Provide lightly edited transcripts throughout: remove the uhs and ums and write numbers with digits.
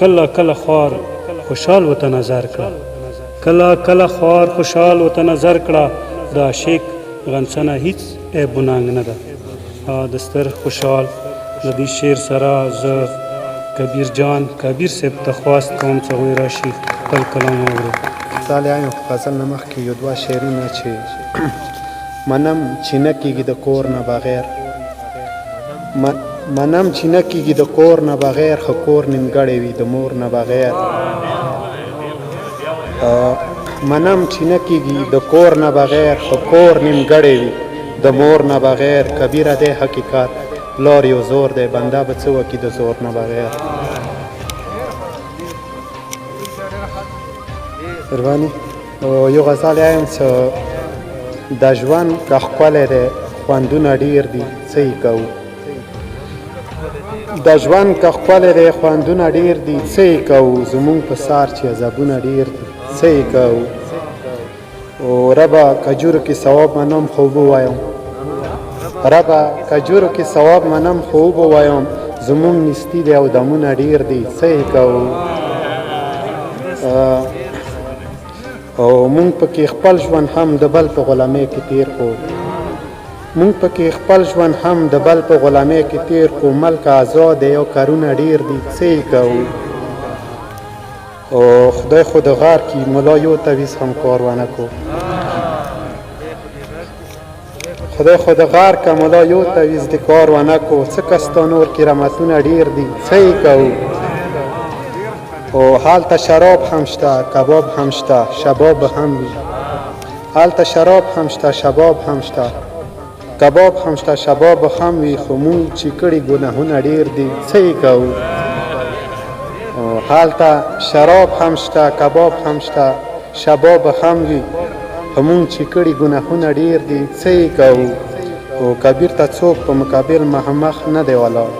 کله کله خوار خوشحال ورته نظر کړه کله کله خوار خوشحال ورته نظر کړه د عاشق غنڅنه هیڅ عیب و ننګ نه ده د ستر خوشحال د دې شعر سره زه کبیر جان کبیر صاحب ته خواست کوم چې هغوی راشي خپل کلام واورو. صالحانو غزل نه مخکې یو دوه شعرونه چې منم چې نه کېږي د کور نه بغیر منم چې نه کېږي د کور نه بغیر ښه کور نیمګړی وي د مور نه بغیر منم چې نه کېږي د کور نه بغیر ښه کور نیمګړی وي د مور نه بغیر کبیره دی حقیقت لار یو زور دی بنده به څه وکړي د زور نه بغیر. قرباني یو غزل وایم چې د ژوند که ښکلی دی خوندونه ډېر دي څه یې کوو د ژوند که ښکلی دی خوندونه ډېر دي څه یې کوو زمونږ په سر چې عذابونه ډېر دي څه یې کوو او ربه کجورو کې ثواب منم خو ووایم ربه کجورو کې ثواب منم خو ووایم زمونږ نیستي دی او دمونه ډېر دي څه یې کوو او مونږ پکې خپل ژوند هم د بل په غلامۍ کې تیر کړو مونږ پکې خپل ژوند هم د بل په غلامۍ کې تیر کړو ملک آزاد دی او کارونه ډېر دي څه یې کوو او خدای خو د غار کې ملا یو تویز هم کار ونه کړو خدای خو د غار که ملا یو تویز د کار ونه کړو څه کستا نور کې رحمتونه ډېر دي څه یې کوو او هلته شراب هم شته کباب هم شته شباب هم وي هلته شراب هم شته شباب هم شته کباب هم شته شباب هم وي خو مونږ چې کړي ګناهونه ډېر دي څه یې کوو هلته شراب هم شته کباب هم شته شباب هم وي خو مونږ چې کړي ګناهونه ډېر دي څه یې کوو او کبیر ته څوک په مقابل مخامخ نه دی ولاړ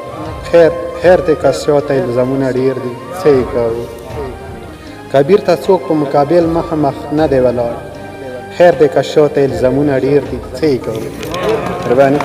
خیر دی که سیاته الزامونه ډېر دي څه یې کوو کبیر ته څوک په مقابل مخامخ نه دی ولاړ خیر دی که شاته الزامونه ډېر دي څه یې کوو. قرباني